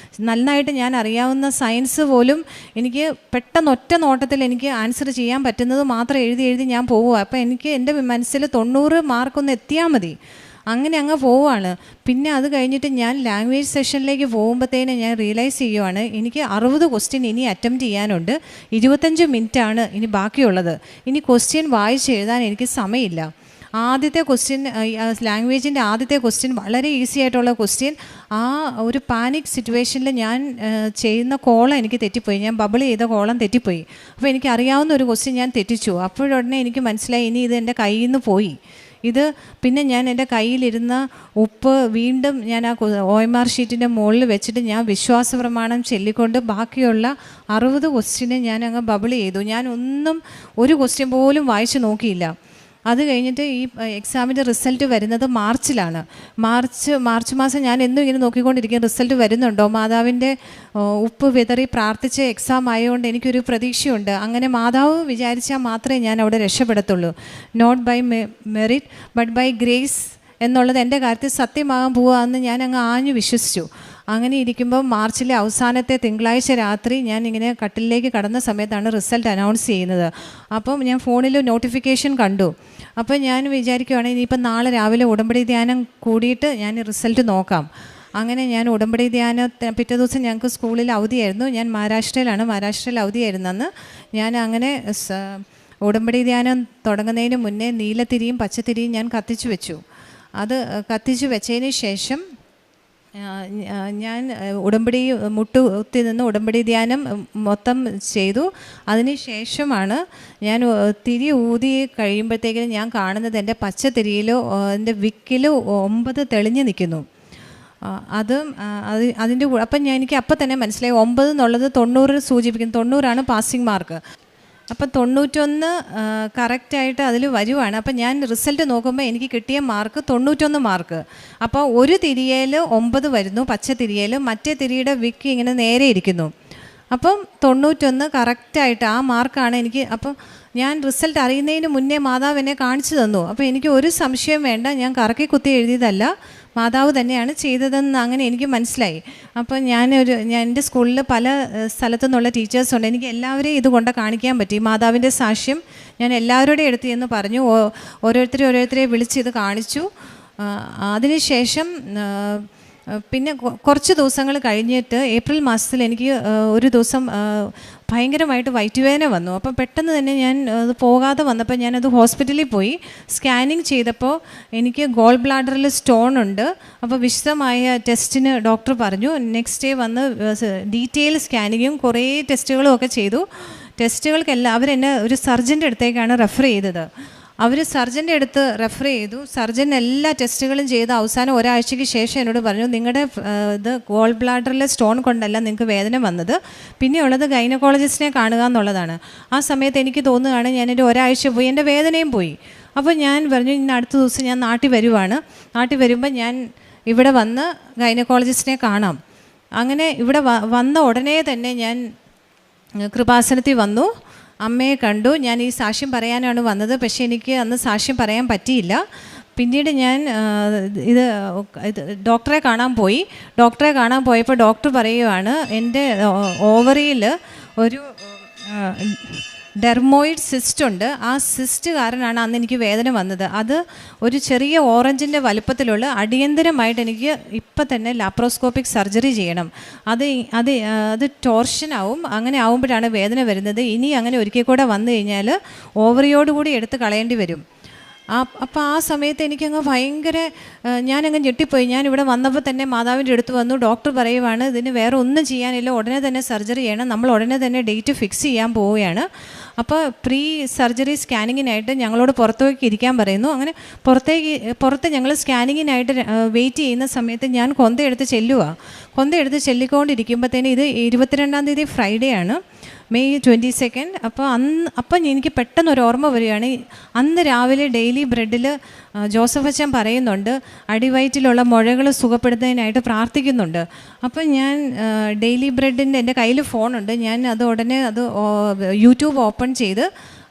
നന്നായിട്ട് ഞാൻ അറിയാവുന്ന സയൻസ് പോലും എനിക്ക് പെട്ടെന്ന് ഒറ്റ നോട്ടത്തിൽ എനിക്ക് ആൻസർ ചെയ്യാൻ പറ്റുന്നത് മാത്രം എഴുതി ഞാൻ പോവുക. അപ്പോൾ എനിക്ക് എൻ്റെ മനസ്സിൽ 90 മാർക്കൊന്ന് എത്തിയാൽ മതി, അങ്ങനെ അങ്ങ് പോവുകയാണ്. പിന്നെ അത് കഴിഞ്ഞിട്ട് ഞാൻ ലാംഗ്വേജ് സെഷനിലേക്ക് പോകുമ്പോഴത്തേനും ഞാൻ റിയലൈസ് ചെയ്യുവാണ്, എനിക്ക് 60 ക്വസ്റ്റ്യൻ ഇനി അറ്റംപ്റ്റ് ചെയ്യാനുണ്ട്. 25 മിനിറ്റാണ് ഇനി ബാക്കിയുള്ളത്. ഇനി ക്വസ്റ്റ്യൻ വായിച്ച് എഴുതാൻ എനിക്ക് സമയമില്ല. ആദ്യത്തെ ക്വസ്റ്റ്യൻ, ലാംഗ്വേജിൻ്റെ ആദ്യത്തെ ക്വസ്റ്റ്യൻ വളരെ ഈസി ആയിട്ടുള്ള ക്വസ്റ്റ്യൻ. ആ ഒരു പാനിക് സിറ്റുവേഷനിൽ ഞാൻ ചെയ്യുന്ന കോളം എനിക്ക് തെറ്റിപ്പോയി. ഞാൻ ബബിൾ ചെയ്ത കോളം തെറ്റിപ്പോയി. അപ്പോൾ എനിക്ക് അറിയാവുന്ന ഒരു ക്വസ്റ്റ്യൻ ഞാൻ തെറ്റിച്ചു. അപ്പോഴുടനെ എനിക്ക് മനസ്സിലായി ഇനി ഇത് എൻ്റെ കയ്യിൽ നിന്ന് പോയി. പിന്നെ ഞാൻ എൻ്റെ കയ്യിലിരുന്ന ഉപ്പ് വീണ്ടും ഞാൻ ആ OMR ഷീറ്റിൻ്റെ മുകളിൽ വെച്ചിട്ട് ഞാൻ വിശ്വാസപ്രമാണം ചൊല്ലിക്കൊണ്ട് ബാക്കിയുള്ള 60 ക്വസ്റ്റ്യനെ ഞാൻ അങ്ങ് ബബിൾ ചെയ്തു. ഒരു ക്വസ്റ്റ്യൻ പോലും വായിച്ച് നോക്കിയില്ല. അത് കഴിഞ്ഞിട്ട് ഈ എക്സാമിൻ്റെ റിസൾട്ട് വരുന്നത് മാർച്ചിലാണ്. മാർച്ച് മാസം ഞാൻ എന്നും ഇങ്ങനെ നോക്കിക്കൊണ്ടിരിക്കും, റിസൾട്ട് വരുന്നുണ്ടോ. മാതാവിൻ്റെ ഉപ്പ് വിതറി പ്രാർത്ഥിച്ച എക്സാം ആയതുകൊണ്ട് എനിക്കൊരു പ്രതീക്ഷയുണ്ട്. അങ്ങനെ മാതാവ് വിചാരിച്ചാൽ മാത്രമേ ഞാൻ അവിടെ രക്ഷപ്പെടത്തുള്ളൂ. Not by merit but by grace എന്നുള്ളത് എൻ്റെ കാര്യത്തിൽ സത്യമാകാൻ പോവുകയെന്ന് ഞാൻ അങ്ങ് ആഞ്ഞു വിശ്വസിച്ചു. അങ്ങനെ ഇരിക്കുമ്പോൾ മാർച്ചിലെ അവസാനത്തെ തിങ്കളാഴ്ച രാത്രി ഞാൻ ഇങ്ങനെ കട്ടിലേക്ക് കടന്ന സമയത്താണ് റിസൾട്ട് അനൗൺസ് ചെയ്യുന്നത്. അപ്പം ഞാൻ ഫോണിൽ നോട്ടിഫിക്കേഷൻ കണ്ടു. അപ്പോൾ ഞാൻ വിചാരിക്കുകയാണെങ്കിൽ ഇനിയിപ്പം നാളെ രാവിലെ ഉടമ്പടി ധ്യാനം കൂടിയിട്ട് ഞാൻ റിസൾട്ട് നോക്കാം. അങ്ങനെ ഞാൻ ഉടമ്പടി പിറ്റേ ദിവസം ഞങ്ങൾക്ക് സ്കൂളിൽ അവധിയായിരുന്നു. ഞാൻ മഹാരാഷ്ട്രയിൽ അവധിയായിരുന്നെന്ന്. ഞാൻ അങ്ങനെ ഉടമ്പടി ധ്യാനം തുടങ്ങുന്നതിന് മുന്നേ നീലത്തിരിയും പച്ചത്തിരിയും ഞാൻ കത്തിച്ചു വെച്ചു. അത് കത്തിച്ചു വെച്ചതിന് ശേഷം ഞാൻ ഉടമ്പടി മുട്ടുകുത്തി നിന്ന് ഉടമ്പടി ധ്യാനം മൊത്തം ചെയ്തു. അതിന് ശേഷമാണ് ഞാൻ തിരി ഊതി കഴിയുമ്പോഴത്തേക്കിനും ഞാൻ കാണുന്നത് എൻ്റെ പച്ചത്തിരിയിൽ എൻ്റെ വിക്കിൽ 9 തെളിഞ്ഞ് നിൽക്കുന്നു. അതിൻ്റെ കൂടെ അപ്പം എനിക്ക് അപ്പം തന്നെ മനസ്സിലായി 9 എന്നുള്ളത് 90 സൂചിപ്പിക്കുന്നു. 90ആണ് പാസിംഗ് മാർക്ക്. അപ്പം 91 കറക്റ്റായിട്ട് അതിൽ വരുവാണ്. അപ്പം ഞാൻ റിസൾട്ട് നോക്കുമ്പോൾ എനിക്ക് കിട്ടിയ മാർക്ക് 91 മാർക്ക്. അപ്പോൾ ഒരു തിരിയേൽ 9 വരുന്നു പച്ച തിരിയേൽ, മറ്റേ തിരിയുടെ വിക്ക് ഇങ്ങനെ നേരെ ഇരിക്കുന്നു. അപ്പം 91 കറക്റ്റായിട്ട് ആ മാർക്കാണ് എനിക്ക്. അപ്പം ഞാൻ റിസൾട്ട് അറിയുന്നതിന് മുന്നേ മാതാവ് എന്നെ കാണിച്ചു തന്നു. അപ്പോൾ എനിക്ക് ഒരു സംശയം വേണ്ട, ഞാൻ കറക്കി കുത്തി എഴുതിയതല്ല, മാതാവ് തന്നെയാണ് ചെയ്തതെന്ന് അങ്ങനെ എനിക്ക് മനസ്സിലായി. അപ്പോൾ ഞാൻ എൻ്റെ സ്കൂളിൽ പല സ്ഥലത്തു നിന്നുള്ള ടീച്ചേഴ്സുണ്ട്. എനിക്ക് എല്ലാവരെയും ഇതുകൊണ്ട് കാണിക്കാൻ പറ്റി. മാതാവിൻ്റെ സാക്ഷ്യം ഞാൻ എല്ലാവരുടെയും എടുത്ത് എന്ന് പറഞ്ഞു. ഓരോരുത്തരെ വിളിച്ച് ഇത് കാണിച്ചു. അതിനുശേഷം പിന്നെ കുറച്ച് ദിവസങ്ങൾ കഴിഞ്ഞിട്ട് ഏപ്രിൽ മാസത്തിൽ എനിക്ക് ഒരു ദിവസം ഭയങ്കരമായിട്ട് വയറ്റുവേദന വന്നു. അപ്പം പെട്ടെന്ന് തന്നെ ഞാൻ അത് പോകാതെ വന്നപ്പോൾ ഞാനത് ഹോസ്പിറ്റലിൽ പോയി സ്കാനിങ് ചെയ്തപ്പോൾ എനിക്ക് ഗോൾ ബ്ലാഡറിൽ സ്റ്റോൺ ഉണ്ട്. അപ്പോൾ വിശദമായ ടെസ്റ്റിന് ഡോക്ടർ പറഞ്ഞു. നെക്സ്റ്റ് ഡേ വന്ന് ഡീറ്റെയിൽ സ്കാനിങ്ങും കുറേ ടെസ്റ്റുകളും ഒക്കെ ചെയ്തു. ടെസ്റ്റുകൾക്കെല്ലാം അവരെന്നെ ഒരു സർജൻ്റെ അടുത്തേക്കാണ് റെഫർ ചെയ്തത്. അവർ സർജൻ്റെ അടുത്ത് റെഫർ ചെയ്തു. സർജൻ എല്ലാ ടെസ്റ്റുകളും ചെയ്ത് അവസാനം ഒരാഴ്ചയ്ക്ക് ശേഷം എന്നോട് പറഞ്ഞു, നിങ്ങളുടെ ഇത് ഗോൾ ബ്ലാഡറിലെ സ്റ്റോൺ കൊണ്ടല്ല നിങ്ങൾക്ക് വേദന വന്നത്, പിന്നെയുള്ളത് ഗൈനക്കോളജിസ്റ്റിനെ കാണുക എന്നുള്ളതാണ്. ആ സമയത്ത് എനിക്ക് തോന്നുകയാണ് ഞാനൊരു ഒരാഴ്ച പോയി, എൻ്റെ വേദനയും പോയി. അപ്പോൾ ഞാൻ പറഞ്ഞു, ഇന്ന് അടുത്ത ദിവസം ഞാൻ നാട്ടിൽ വരുവാണ്, നാട്ടിൽ വരുമ്പോൾ ഞാൻ ഇവിടെ വന്ന് ഗൈനക്കോളജിസ്റ്റിനെ കാണാം. അങ്ങനെ ഇവിടെ വന്ന ഉടനെ തന്നെ ഞാൻ കൃപാസനത്തിൽ വന്നു, അമ്മയെ കണ്ടു. ഞാൻ ഈ സാക്ഷ്യം പറയാനാണ് വന്നത്, പക്ഷേ എനിക്ക് അന്ന് സാക്ഷ്യം പറയാൻ പറ്റിയില്ല. പിന്നീട് ഞാൻ ഡോക്ടറെ കാണാൻ പോയി. ഡോക്ടറെ കാണാൻ പോയപ്പോൾ ഡോക്ടർ പറയുവാണ്, എൻ്റെ ഓവറിയിൽ ഒരു ഡെർമോയിഡ് സിസ്റ്റ് ഉണ്ട്. ആ സിസ്റ്റ് കാരണമാണ് അന്ന് എനിക്ക് വേദന വന്നത്. അത് ഒരു ചെറിയ ഓറഞ്ചിൻ്റെ വലുപ്പത്തിലുള്ള അടിയന്തരമായിട്ട് എനിക്ക് ഇപ്പം തന്നെ ലാപ്രോസ്കോപ്പിക് സർജറി ചെയ്യണം. അത് ടോർഷനാവും. അങ്ങനെ ആവുമ്പോഴാണ് വേദന വരുന്നത്. ഇനി അങ്ങനെ ഒരിക്കൽ കൂടെ വന്നു കഴിഞ്ഞാൽ ഓവറിയോടുകൂടി എടുത്ത് കളയേണ്ടി വരും. അപ്പോൾ ആ സമയത്ത് എനിക്കങ്ങ് ഭയങ്കര ഞാനങ്ങ് ഞെട്ടിപ്പോയി. ഞാനിവിടെ വന്നപ്പോൾ തന്നെ മാതാവിൻ്റെ അടുത്ത് വന്നു. ഡോക്ടർ പറയുവാണ്, ഇതിന് വേറെ ഒന്നും ചെയ്യാനില്ല, ഉടനെ തന്നെ സർജറി ചെയ്യണം, നമ്മൾ ഉടനെ തന്നെ ഡേറ്റ് ഫിക്സ് ചെയ്യാൻ പോവുകയാണ്. അപ്പോൾ പ്രീ സർജറി സ്കാനിങ്ങിനായിട്ട് ഞങ്ങളോട് പുറത്തേക്ക് ഇരിക്കാൻ പറയുന്നു. അങ്ങനെ പുറത്ത് ഞങ്ങൾ സ്കാനിങ്ങിനായിട്ട് വെയിറ്റ് ചെയ്യുന്ന സമയത്ത് ഞാൻ കൊന്തയെടുത്ത് ചെല്ലുക. ചെല്ലിക്കൊണ്ടിരിക്കുമ്പോഴത്തേന് ഇത് 22-ാം തീയതി ഫ്രൈഡേ ആണ്, May 22. അപ്പം എനിക്ക് പെട്ടെന്ന് ഒരു ഓർമ്മ വരികയാണ്. അന്ന് രാവിലെ ഡെയിലി ബ്രെഡിൽ ജോസഫ് അച്ഛൻ പറയുന്നുണ്ട്, അടിവയറ്റിലുള്ള മുഴകൾ സുഖപ്പെടുത്തുന്നതിനായിട്ട് പ്രാർത്ഥിക്കുന്നുണ്ട്. അപ്പം ഞാൻ ഡെയിലി ബ്രെഡിൻ്റെ എൻ്റെ കയ്യിൽ ഫോണുണ്ട്. ഞാൻ ഉടനെ യൂട്യൂബ് ഓപ്പൺ ചെയ്ത്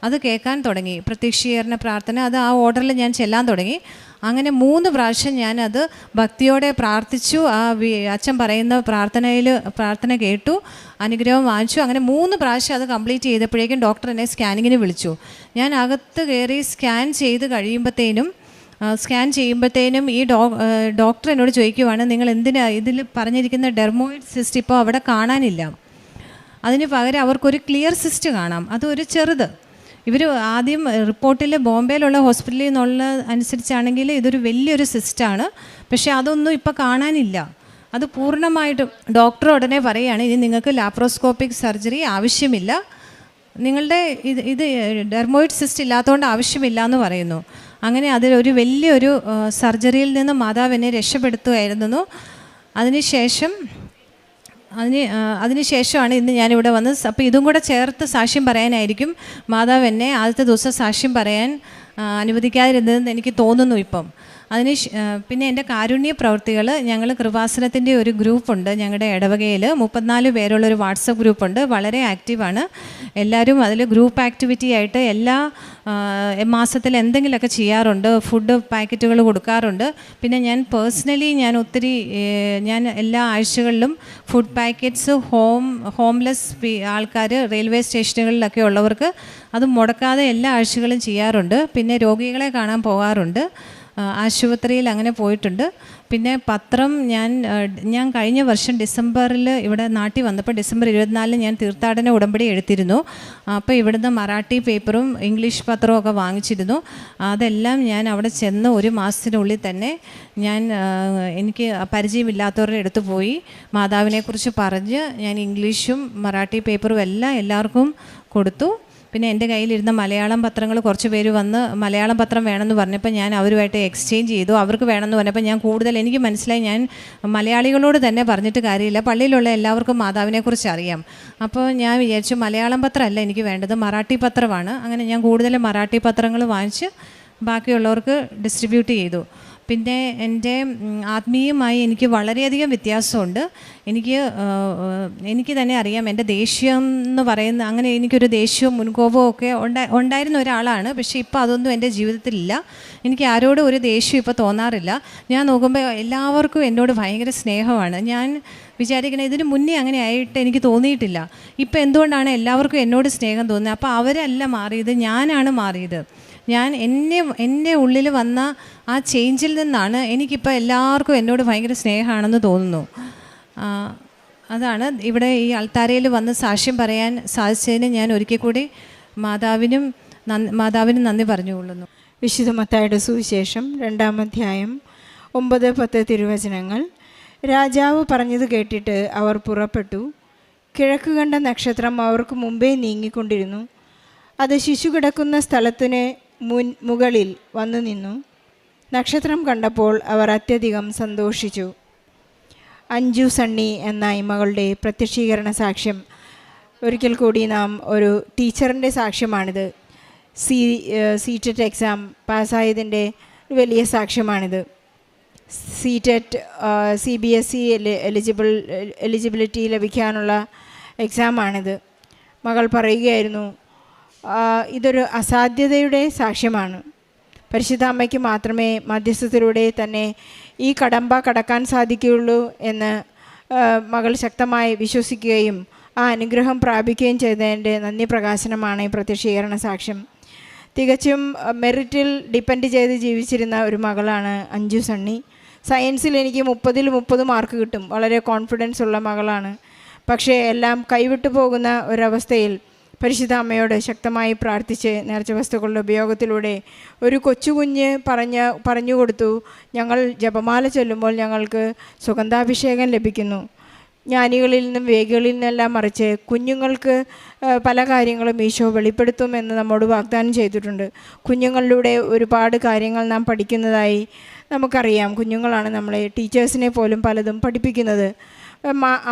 അത് കേൾക്കാൻ തുടങ്ങി. പ്രത്യക്ഷീകരണ പ്രാർത്ഥന അത് ആ ഓർഡറിൽ ഞാൻ ചെല്ലാൻ തുടങ്ങി. അങ്ങനെ 3 പ്രാവശ്യം ഞാനത് ഭക്തിയോടെ പ്രാർത്ഥിച്ചു. അച്ഛൻ പറയുന്ന പ്രാർത്ഥന കേട്ടു, അനുഗ്രഹം വാങ്ങിച്ചു. അങ്ങനെ 3 പ്രാവശ്യം അത് കംപ്ലീറ്റ് ചെയ്തപ്പോഴേക്കും ഡോക്ടർ എന്നെ സ്കാനിങ്ങിന് വിളിച്ചു. ഞാൻ അകത്ത് കയറി സ്കാൻ ചെയ്യുമ്പോഴത്തേനും ഈ ഡോക്ടർ എന്നോട് ചോദിക്കുവാണ്, നിങ്ങൾ എന്തിനാ ഇതിൽ പറഞ്ഞിരിക്കുന്ന ഡെർമോയിഡ് സിസ്റ്റ് ഇപ്പോൾ അവിടെ കാണാനില്ല, അതിന് പകരം അവർക്കൊരു ക്ലിയർ സിസ്റ്റ് കാണാം, അതൊരു ചെറുത്. ഇവർ ആദ്യം റിപ്പോർട്ടിൽ ബോംബെയിലുള്ള ഹോസ്പിറ്റലിൽ നിന്നുള്ള അനുസരിച്ചാണെങ്കിൽ ഇതൊരു വലിയൊരു സിസ്റ്റാണ്, പക്ഷേ അതൊന്നും ഇപ്പോൾ കാണാനില്ല. അത് പൂർണ്ണമായിട്ടും ഡോക്ടർ ഉടനെ പറയുകയാണ്, ഇനി നിങ്ങൾക്ക് ലാപ്രോസ്കോപ്പിക് സർജറി ആവശ്യമില്ല, നിങ്ങളുടെ ഇത് ഡെർമോയിഡ് സിസ്റ്റ് ഇല്ലാത്തതുകൊണ്ട് ആവശ്യമില്ല എന്ന് പറയുന്നു. അങ്ങനെ അതിലൊരു വലിയൊരു സർജറിയിൽ നിന്ന് മാതാവ് എന്നെ രക്ഷപ്പെടുത്തുമായിരുന്നു. അതിനുശേഷമാണ് ഇന്ന് ഞാനിവിടെ വന്ന്. അപ്പോൾ ഇതും കൂടെ ചേർത്ത് സാക്ഷ്യം പറയാനായിരിക്കും മാതാവ് എന്നെ ആദ്യത്തെ ദിവസം സാക്ഷ്യം പറയാൻ അനുവദിക്കാതിരുന്നതെന്ന് എനിക്ക് തോന്നുന്നു ഇപ്പം. പിന്നെ എൻ്റെ കാരുണ്യ പ്രവൃത്തികൾ, ഞങ്ങൾ കൃപാസനത്തിൻ്റെ ഒരു ഗ്രൂപ്പുണ്ട് ഞങ്ങളുടെ ഇടവകയിൽ, 34 പേരുള്ളൊരു വാട്സപ്പ് ഗ്രൂപ്പുണ്ട്, വളരെ ആക്റ്റീവാണ് എല്ലാവരും. അതിൽ ഗ്രൂപ്പ് ആക്ടിവിറ്റി ആയിട്ട് എല്ലാ മാസത്തിൽ എന്തെങ്കിലുമൊക്കെ ചെയ്യാറുണ്ട്, ഫുഡ് പാക്കറ്റുകൾ കൊടുക്കാറുണ്ട്. പിന്നെ ഞാൻ പേഴ്സണലി ഞാൻ എല്ലാ ആഴ്ചകളിലും ഫുഡ് പാക്കറ്റ്സ് ഹോംലെസ് ആൾക്കാർ റെയിൽവേ സ്റ്റേഷനുകളിലൊക്കെ ഉള്ളവർക്ക് അത് മുടക്കാതെ എല്ലാ ആഴ്ചകളും ചെയ്യാറുണ്ട്. പിന്നെ രോഗികളെ കാണാൻ പോകാറുണ്ട്, ആശുപത്രിയിൽ അങ്ങനെ പോയിട്ടുണ്ട്. പിന്നെ പത്രം ഞാൻ കഴിഞ്ഞ വർഷം ഡിസംബറിൽ ഇവിടെ നാട്ടിൽ വന്നപ്പോൾ ഡിസംബർ 24 ഞാൻ തീർത്ഥാടന ഉടമ്പടി എടുത്തിരുന്നു. അപ്പോൾ ഇവിടുന്ന് മറാഠി പേപ്പറും ഇംഗ്ലീഷ് പത്രവും ഒക്കെ വാങ്ങിച്ചിരുന്നു. അതെല്ലാം ഞാൻ അവിടെ ചെന്ന് ഒരു മാസത്തിനുള്ളിൽ തന്നെ എനിക്ക് പരിചയമില്ലാത്തവരുടെ അടുത്ത് പോയി മാതാവിനെക്കുറിച്ച് പറഞ്ഞ് ഞാൻ ഇംഗ്ലീഷും മറാഠി പേപ്പറും എല്ലാം എല്ലാവർക്കും കൊടുത്തു. പിന്നെ എൻ്റെ കയ്യിലിരുന്ന മലയാളം പത്രങ്ങൾ കുറച്ച് പേര് വന്ന് മലയാളം പത്രം വേണമെന്ന് പറഞ്ഞപ്പോൾ ഞാൻ അവരുമായിട്ട് എക്സ്ചേഞ്ച് ചെയ്തു. അവർക്ക് വേണമെന്ന് പറഞ്ഞപ്പോൾ ഞാൻ എനിക്ക് മനസ്സിലായി ഞാൻ മലയാളികളോട് തന്നെ പറഞ്ഞിട്ട് കാര്യമില്ല, പള്ളിയിലുള്ള എല്ലാവർക്കും മാതാവിനെക്കുറിച്ച് അറിയാം. അപ്പോൾ ഞാൻ വിചാരിച്ചു മലയാളം പത്രമല്ല എനിക്ക് വേണ്ടത്, മറാഠി പത്രമാണ്. അങ്ങനെ ഞാൻ കൂടുതൽ മറാഠി പത്രങ്ങൾ വാങ്ങിച്ച് ബാക്കിയുള്ളവർക്ക് ഡിസ്ട്രിബ്യൂട്ട് ചെയ്തു. പിന്നെ എൻ്റെ ആത്മീയമായി എനിക്ക് വളരെയധികം വ്യത്യാസമുണ്ട്. എനിക്ക് തന്നെ അറിയാം എൻ്റെ ദേഷ്യം എന്ന് പറയുന്ന, അങ്ങനെ എനിക്കൊരു ദേഷ്യവും മുൻകോപവും ഒക്കെ ഉണ്ടായിരുന്ന ഒരാളാണ്. പക്ഷേ ഇപ്പോൾ അതൊന്നും എൻ്റെ ജീവിതത്തിലില്ല. എനിക്ക് ആരോടും ഒരു ദേഷ്യം ഇപ്പോൾ തോന്നാറില്ല. ഞാൻ നോക്കുമ്പോൾ എല്ലാവർക്കും എന്നോട് ഭയങ്കര സ്നേഹമാണ്. ഞാൻ വിചാരിക്കണേ ഇതിന് മുന്നേ അങ്ങനെ ആയിട്ട് എനിക്ക് തോന്നിയിട്ടില്ല. ഇപ്പോൾ എന്തുകൊണ്ടാണ് എല്ലാവർക്കും എന്നോട് സ്നേഹം തോന്നുന്നത്? അപ്പോൾ അവരല്ല മാറിയത്, ഞാനാണ് മാറിയത്. എൻ്റെ ഉള്ളിൽ വന്ന ആ ചേഞ്ചിൽ നിന്നാണ് എനിക്കിപ്പോൾ എല്ലാവർക്കും എന്നോട് ഭയങ്കര സ്നേഹമാണെന്ന് തോന്നുന്നു. അതാണ് ഇവിടെ ഈ അൾത്താരയിൽ വന്ന് സാക്ഷ്യം പറയാൻ സാധിച്ചതിന് ഞാൻ ഒരിക്കൽ കൂടി മാതാവിനും നന്ദി പറഞ്ഞുകൊള്ളുന്നു. വിശുദ്ധ മത്തായിയുടെ സുവിശേഷം 2-ാം അധ്യായം 9-10 തിരുവചനങ്ങൾ. രാജാവ് പറഞ്ഞത് കേട്ടിട്ട് അവർ പുറപ്പെട്ടു. കിഴക്ക് കണ്ട നക്ഷത്രം അവർക്ക് മുമ്പേ നീങ്ങിക്കൊണ്ടിരുന്നു. അത് ശിശു കിടക്കുന്ന സ്ഥലത്തിന് മുകളിൽ വന്നു നിന്നു. നക്ഷത്രം കണ്ടപ്പോൾ അവർ അത്യധികം സന്തോഷിച്ചു. അഞ്ജു സണ്ണി എന്ന മകളുടെ പ്രത്യക്ഷീകരണ സാക്ഷ്യം. ഒരിക്കൽ കൂടി നാം ഒരു ടീച്ചറിൻ്റെ സാക്ഷ്യമാണിത്. സീറ്ററ്റ് എക്സാം പാസ്സായതിൻ്റെ വലിയ സാക്ഷ്യമാണിത്. സീറ്ററ്റ് CBSE എലിജിബിലിറ്റി ലഭിക്കാനുള്ള എക്സാമാണിത്. മകൾ പറയുകയായിരുന്നു, ഇതൊരു അസാധ്യതയുടെ സാക്ഷ്യമാണ്. പരിശുദ്ധ അമ്മയ്ക്ക് മാത്രമേ മധ്യസ്ഥത്തിലൂടെ തന്നെ ഈ കടമ്പ കടക്കാൻ സാധിക്കുകയുള്ളൂ എന്ന് മകൾ ശക്തമായി വിശ്വസിക്കുകയും ആ അനുഗ്രഹം പ്രാപിക്കുകയും ചെയ്തതിൻ്റെ നന്ദി പ്രകാശനമാണ് ഈ പ്രത്യക്ഷീകരണ സാക്ഷ്യം. തികച്ചും മെറിറ്റിൽ ഡിപ്പെൻഡ് ചെയ്ത് ജീവിച്ചിരുന്ന ഒരു മകളാണ് അഞ്ജു സണ്ണി. സയൻസിൽ എനിക്ക് 30-30 മാർക്ക് കിട്ടും, വളരെ കോൺഫിഡൻസ് ഉള്ള മകളാണ്. പക്ഷേ എല്ലാം കൈവിട്ടു പോകുന്ന ഒരവസ്ഥയിൽ പരിശുദ്ധ അമ്മയോട് ശക്തമായി പ്രാർത്ഥിച്ച് നേർച്ച വസ്തുക്കളുടെ ഉപയോഗത്തിലൂടെ ഒരു കൊച്ചുകുഞ്ഞ് പറഞ്ഞു കൊടുത്തു, ഞങ്ങൾ ജപമാല ചൊല്ലുമ്പോൾ ഞങ്ങൾക്ക് സുഗന്ധാഭിഷേകം ലഭിക്കുന്നു. ജ്ഞാനികളിൽ നിന്നും വേഗികളിൽ നിന്നെല്ലാം മറിച്ച് കുഞ്ഞുങ്ങൾക്ക് പല കാര്യങ്ങളും ഈശോ വെളിപ്പെടുത്തുമെന്ന് നമ്മോട് വാഗ്ദാനം ചെയ്തിട്ടുണ്ട്. കുഞ്ഞുങ്ങളിലൂടെ ഒരുപാട് കാര്യങ്ങൾ നാം പഠിക്കുന്നതായി നമുക്കറിയാം. കുഞ്ഞുങ്ങളാണ് നമ്മളെ, ടീച്ചേഴ്സിനെ പോലും പലതും പഠിപ്പിക്കുന്നത്.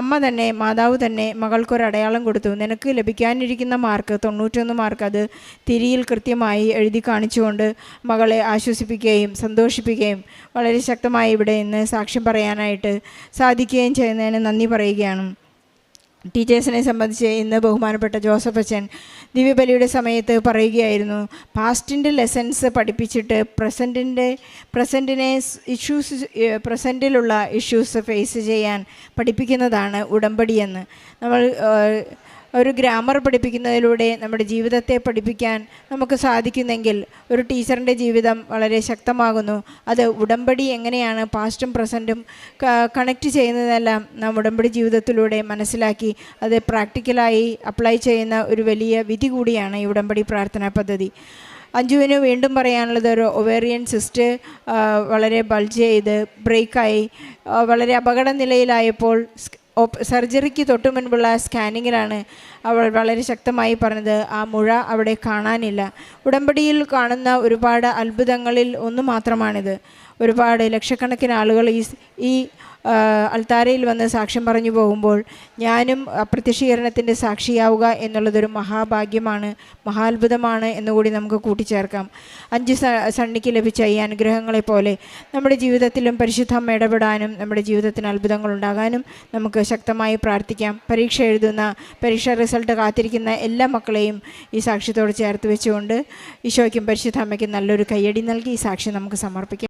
അമ്മ തന്നെ, മാതാവ് തന്നെ മകൾക്കൊരടയാളം കൊടുത്തു. നിനക്ക് ലഭിക്കാനിരിക്കുന്ന മാർക്ക് 91 മാർക്ക് അത് തിരിയിൽ കൃത്യമായി എഴുതി കാണിച്ചുകൊണ്ട് മകളെ ആശ്വസിപ്പിക്കുകയും സന്തോഷിപ്പിക്കുകയും വളരെ ശക്തമായി ഇവിടെ ഇന്ന് സാക്ഷ്യം പറയാനായിട്ട് സാധിക്കുകയും ചെയ്യുന്നതിന് നന്ദി പറയുകയാണ്. ടീച്ചേഴ്സിനെ സംബന്ധിച്ച് ഇന്ന് ബഹുമാനപ്പെട്ട ജോസഫ് അച്ഛൻ ദിവ്യബലിയുടെ സമയത്ത് പറയുകയായിരുന്നു, പാസ്റ്റിൻ്റെ ലെസൺസ് പഠിപ്പിച്ചിട്ട് പ്രസൻറ്റിലുള്ള ഇഷ്യൂസ് ഫേസ് ചെയ്യാൻ പഠിപ്പിക്കുന്നതാണ് ഉടമ്പടിയെന്ന്. നമ്മൾ ഒരു ഗ്രാമർ പഠിപ്പിക്കുന്നതിലൂടെ നമ്മുടെ ജീവിതത്തെ പഠിപ്പിക്കാൻ നമുക്ക് സാധിക്കുന്നെങ്കിൽ ഒരു ടീച്ചറിൻ്റെ ജീവിതം വളരെ ശക്തമാകുന്നു. അത് ഉടമ്പടി എങ്ങനെയാണ് പാസ്റ്റും പ്രസൻറ്റും കണക്റ്റ് ചെയ്യുന്നതെല്ലാം നാം ഉടമ്പടി ജീവിതത്തിലൂടെ മനസ്സിലാക്കി അത് പ്രാക്ടിക്കലായി അപ്ലൈ ചെയ്യുന്ന ഒരു വലിയ വിധി കൂടിയാണ് ഈ ഉടമ്പടി പ്രാർത്ഥനാ പദ്ധതി. അഞ്ജുവിന് വീണ്ടും പറയാനുള്ളത്, ഒരു ഒവേറിയൻ സിസ്റ്റ് വളരെ ബൾജ് ചെയ്ത് ബ്രേക്കായി വളരെ അപകട നിലയിലായപ്പോൾ സർജറിക്ക് തൊട്ടു മുൻപുള്ള സ്കാനിങ്ങിലാണ് അവൾ വളരെ ശക്തമായി പറഞ്ഞത് ആ മുഴ അവിടെ കാണാനില്ല. ഉടമ്പടിയിൽ കാണുന്ന ഒരുപാട് അത്ഭുതങ്ങളിൽ ഒന്ന് മാത്രമാണിത്. ഒരുപാട് ലക്ഷക്കണക്കിന് ആളുകൾ ഈ അൾത്താരയിൽ വന്ന് സാക്ഷ്യം പറഞ്ഞു പോകുമ്പോൾ ഞാനും അപ്രത്യക്ഷീകരണത്തിൻ്റെ സാക്ഷിയാവുക എന്നുള്ളതൊരു മഹാഭാഗ്യമാണ്, മഹാത്ഭുതമാണ് എന്നുകൂടി നമുക്ക് കൂട്ടിച്ചേർക്കാം. 5 സണ്ണിക്ക് ലഭിച്ച ഈ അനുഗ്രഹങ്ങളെ പോലെ നമ്മുടെ ജീവിതത്തിലും പരിശുദ്ധ അമ്മ ഇടപെടാനും നമ്മുടെ ജീവിതത്തിന് അത്ഭുതങ്ങൾ ഉണ്ടാകാനും നമുക്ക് ശക്തമായി പ്രാർത്ഥിക്കാം. പരീക്ഷ എഴുതുന്ന, പരീക്ഷ റിസൾട്ട് കാത്തിരിക്കുന്ന എല്ലാ മക്കളെയും ഈ സാക്ഷ്യത്തോട് ചേർത്ത് വെച്ചുകൊണ്ട് ഈശോയ്ക്കും പരിശുദ്ധ അമ്മയ്ക്കും നല്ലൊരു കയ്യടി നൽകി ഈ സാക്ഷ്യം നമുക്ക് സമർപ്പിക്കാം.